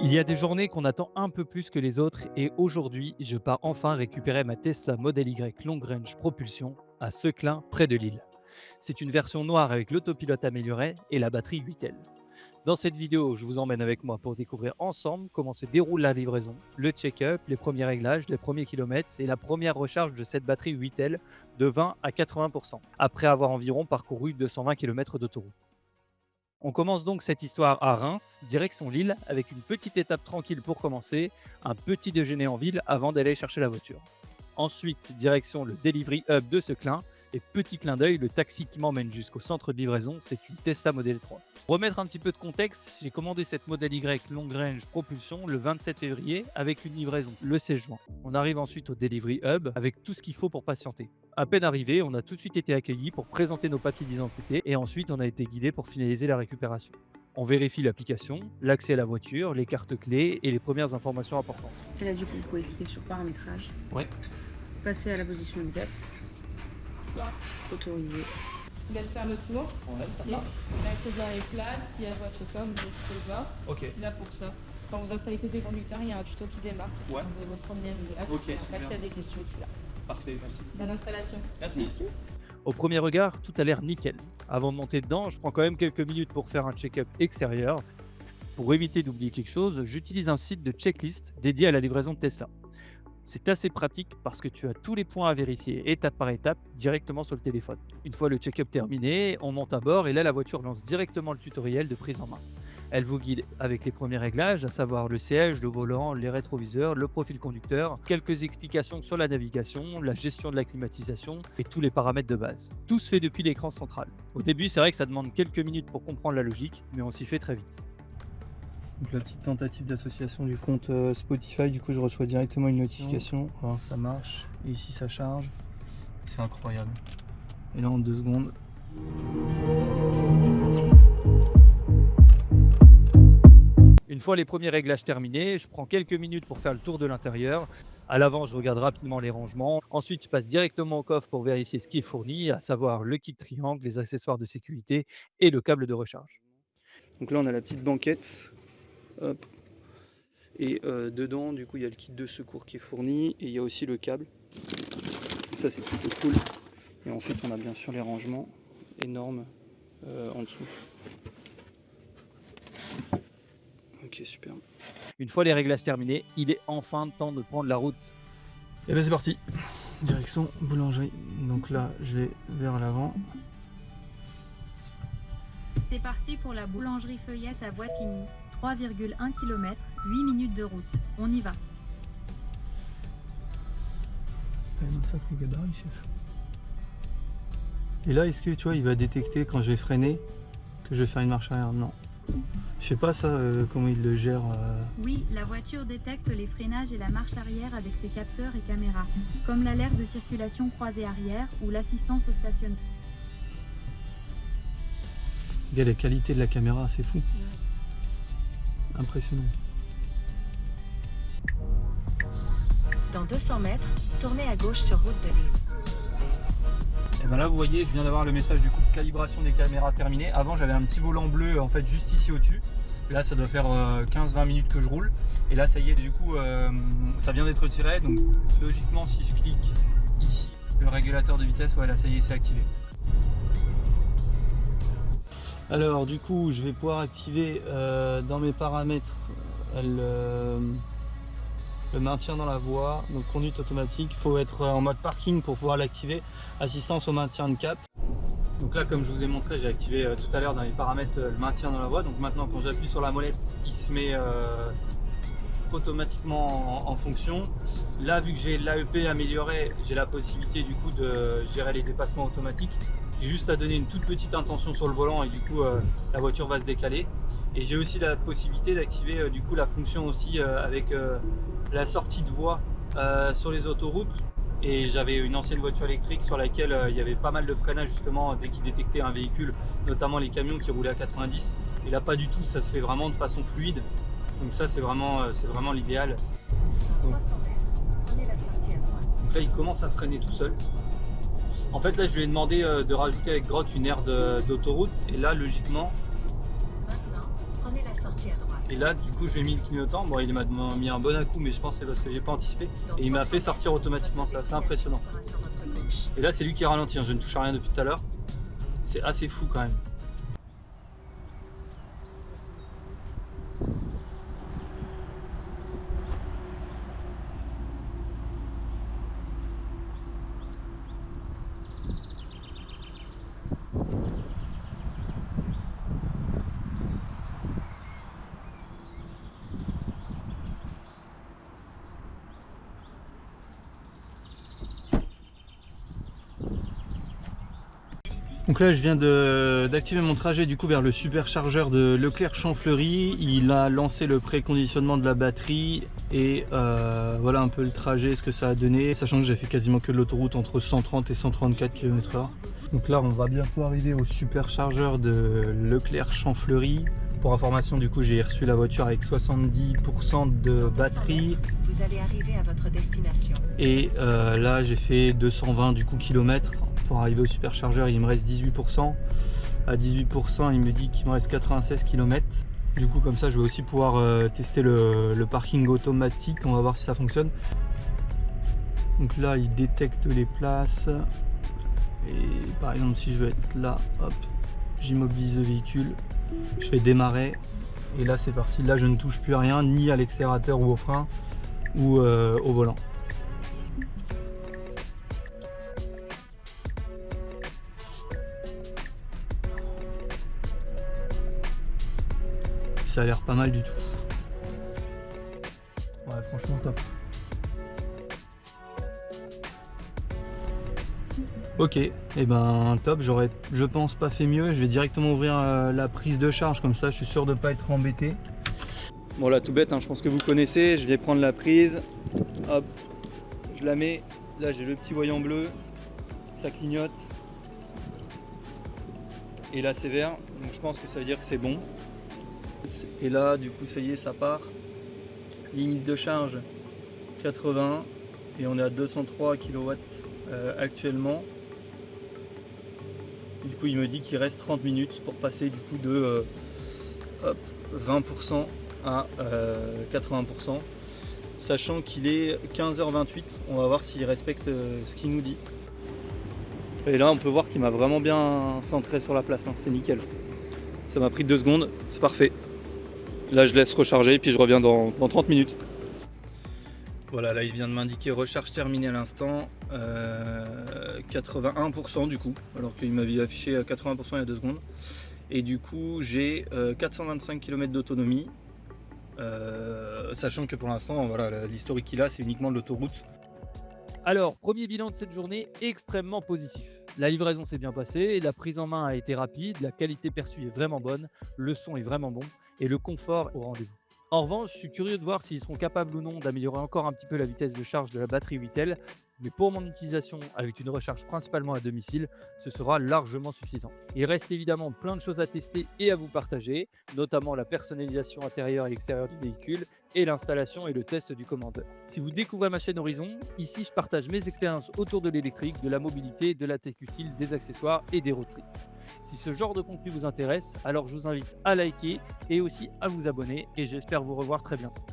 Il y a des journées qu'on attend un peu plus que les autres et aujourd'hui, je pars enfin récupérer ma Tesla Model Y Long Range Propulsion à Seclin, près de Lille. C'est une version noire avec l'autopilote amélioré et la batterie 8L. Dans cette vidéo, je vous emmène avec moi pour découvrir ensemble comment se déroule la livraison, le check-up, les premiers réglages, les premiers kilomètres et la première recharge de cette batterie 8L de 20 à 80%, après avoir environ parcouru 220 km d'autoroute. On commence donc cette histoire à Reims, direction Lille, avec une petite étape tranquille pour commencer, un petit déjeuner en ville avant d'aller chercher la voiture. Ensuite, direction le Delivery Hub de Seclin, et petit clin d'œil, le taxi qui m'emmène jusqu'au centre de livraison, c'est une Tesla Model 3. Pour remettre un petit peu de contexte, j'ai commandé cette Model Y Long Range Propulsion le 27 février avec une livraison le 16 juin. On arrive ensuite au Delivery Hub avec tout ce qu'il faut pour patienter. À peine arrivé, on a tout de suite été accueillis pour présenter nos papiers d'identité et ensuite on a été guidé pour finaliser la récupération. On vérifie l'application, l'accès à la voiture, les cartes clés et les premières informations importantes. Et là, du coup, vous pouvez cliquer sur paramétrage, Ouais. passer à la position exacte, autoriser. Je laisse faire le tour. Ouais, ça Et va. la clé est plate, s'il y a votre comme vous pouvez le voir. Ok. Je suis là pour ça. Quand vous installez côté conducteur, il y a un tuto qui démarre. Ouais. Vous avez votre premier réglage. Ok, Après, super. s'il y a des questions, je suis là. Parfait, merci. Dans l'installation. Merci. Au premier regard, tout a l'air nickel. Avant de monter dedans, je prends quand même quelques minutes pour faire un check-up extérieur. Pour éviter d'oublier quelque chose, j'utilise un site de checklist dédié à la livraison de Tesla. C'est assez pratique parce que tu as tous les points à vérifier étape par étape directement sur le téléphone. Une fois le check-up terminé, on monte à bord et là la voiture lance directement le tutoriel de prise en main. Elle vous guide avec les premiers réglages, à savoir le siège, le volant, les rétroviseurs, le profil conducteur, quelques explications sur la navigation, la gestion de la climatisation et tous les paramètres de base. Tout se fait depuis l'écran central. Au début, c'est vrai que ça demande quelques minutes pour comprendre la logique, mais on s'y fait très vite. Donc la petite tentative d'association du compte Spotify, du coup je reçois directement une notification. Alors ça marche, et ici ça charge. C'est incroyable. Et là en 2 secondes. Une fois les premiers réglages terminés, je prends quelques minutes pour faire le tour de l'intérieur. À l'avant, je regarde rapidement les rangements. Ensuite, je passe directement au coffre pour vérifier ce qui est fourni, à savoir le kit triangle, les accessoires de sécurité et le câble de recharge. Donc là on a la petite banquette. Hop. Et dedans du coup il y a le kit de secours qui est fourni et il y a aussi le câble. Ça c'est plutôt cool. Et ensuite on a bien sûr les rangements énormes en dessous. Ok, super. Une fois les réglages terminés, il est enfin temps de prendre la route. Et ben c'est parti. Direction boulangerie. Donc là je vais vers l'avant. C'est parti pour la boulangerie Feuillette à Boitigny. 3,1 km, 8 minutes de route. On y va. Quand même un sacré gabarit, chef. Et là, est-ce que tu vois, il va détecter quand je vais freiner que je vais faire une marche arrière? Non. Je sais pas ça, comment il le gère. Oui, la voiture détecte les freinages et la marche arrière avec ses capteurs et caméras, comme l'alerte de circulation croisée arrière ou l'assistance au stationnement. Regarde la qualité de la caméra, c'est fou. Impressionnant. Dans 200 mètres, tournez à gauche sur route de Lille. Et ben là vous voyez, je viens d'avoir le message du coup de calibration des caméras terminé. Avant j'avais un petit volant bleu en fait juste ici au-dessus. Là ça doit faire 15-20 minutes que je roule. Et là ça y est, du coup ça vient d'être tiré. Donc logiquement si je clique ici, le régulateur de vitesse, voilà, ça y est, c'est activé. Alors du coup je vais pouvoir activer dans mes paramètres le maintien dans la voie, donc conduite automatique. Il faut être en mode parking pour pouvoir l'activer. Assistance au maintien de cap. Donc là comme je vous ai montré, j'ai activé tout à l'heure dans les paramètres le maintien dans la voie. Donc maintenant quand j'appuie sur la molette, il se met automatiquement en fonction. Là vu que j'ai l'AEP amélioré, j'ai la possibilité du coup de gérer les dépassements automatiques. J'ai juste à donner une toute petite intention sur le volant et du coup la voiture va se décaler. Et j'ai aussi la possibilité d'activer du coup la fonction aussi avec la sortie de voie sur les autoroutes. Et j'avais une ancienne voiture électrique sur laquelle il y avait pas mal de freinage justement dès qu'il détectait un véhicule, notamment les camions qui roulaient à 90. Et là pas du tout, ça se fait vraiment de façon fluide. Donc ça c'est vraiment l'idéal. Donc, 300 mètres, prenez la sortie à droite. donc là il commence à freiner tout seul. En fait là je lui ai demandé de rajouter avec Grok une aire d'autoroute et là logiquement Maintenant, prenez la sortie à droite. Et là, du coup, je lui ai mis le clignotant. Bon, il m'a mis un bon à-coup, mais je pense que c'est parce que j'ai pas anticipé. Dans Et il m'a 300 fait sortir mètres, automatiquement, c'est assez impressionnant. sera sur votre gauche. Et là, c'est lui qui ralentit, hein. Je ne touche à rien depuis tout à l'heure. C'est assez fou quand même. Donc là, je viens d'activer mon trajet du coup vers le superchargeur de Leclerc Champfleury. Il a lancé le préconditionnement de la batterie et voilà un peu le trajet, ce que ça a donné. Sachant que j'ai fait quasiment que de l'autoroute entre 130 et 134 km/h. Donc là, on va bientôt arriver au superchargeur de Leclerc Champfleury. Pour information, du coup, j'ai reçu la voiture avec 70% de batterie. Vous allez arriver à votre destination. Et là, j'ai fait 220 du coup kilomètres. Pour arriver au superchargeur, il me reste 18%. À 18%, il me dit qu'il me reste 96 km. Du coup, comme ça, je vais aussi pouvoir tester le parking automatique. On va voir si ça fonctionne. Donc là, il détecte les places. Et par exemple, si je veux être là, hop, j'immobilise le véhicule. Je fais démarrer. Et là, c'est parti. Là, je ne touche plus à rien, ni à l'accélérateur ou au frein, ou au volant. Ça a l'air pas mal du tout. Ouais, franchement top. Ok, et ben top, j'aurais je pense pas fait mieux. Je vais directement ouvrir la prise de charge, comme ça je suis sûr de pas être embêté. Bon là tout bête, hein, je pense que vous connaissez, je vais prendre la prise, hop, je la mets, là j'ai le petit voyant bleu, ça clignote, et là c'est vert, donc je pense que ça veut dire que c'est bon. Et là du coup ça y est, ça part, limite de charge 80 et on est à 203 kW actuellement. Du coup il me dit qu'il reste 30 minutes pour passer du coup de 20% à 80%, sachant qu'il est 15h28. On va voir s'il respecte ce qu'il nous dit. Et là on peut voir qu'il m'a vraiment bien centré sur la place, hein. C'est nickel. Ça m'a pris 2 secondes, c'est parfait. Là je laisse recharger puis je reviens dans 30 minutes. Voilà, là il vient de m'indiquer recharge terminée à l'instant, 81% du coup, alors qu'il m'avait affiché 80% il y a 2 secondes. Et du coup j'ai 425 km d'autonomie, sachant que pour l'instant voilà, l'historique qu'il a c'est uniquement de l'autoroute. Alors, premier bilan de cette journée extrêmement positif. La livraison s'est bien passée, la prise en main a été rapide, la qualité perçue est vraiment bonne, le son est vraiment bon et le confort au rendez-vous. En revanche, je suis curieux de voir s'ils seront capables ou non d'améliorer encore un petit peu la vitesse de charge de la batterie 8L, mais pour mon utilisation avec une recharge principalement à domicile, ce sera largement suffisant. Il reste évidemment plein de choses à tester et à vous partager, notamment la personnalisation intérieure et extérieure du véhicule et l'installation et le test du commandeur. Si vous découvrez ma chaîne Horizon, ici je partage mes expériences autour de l'électrique, de la mobilité, de la tech utile, des accessoires et des road trips. Si ce genre de contenu vous intéresse, alors je vous invite à liker et aussi à vous abonner et j'espère vous revoir très bientôt.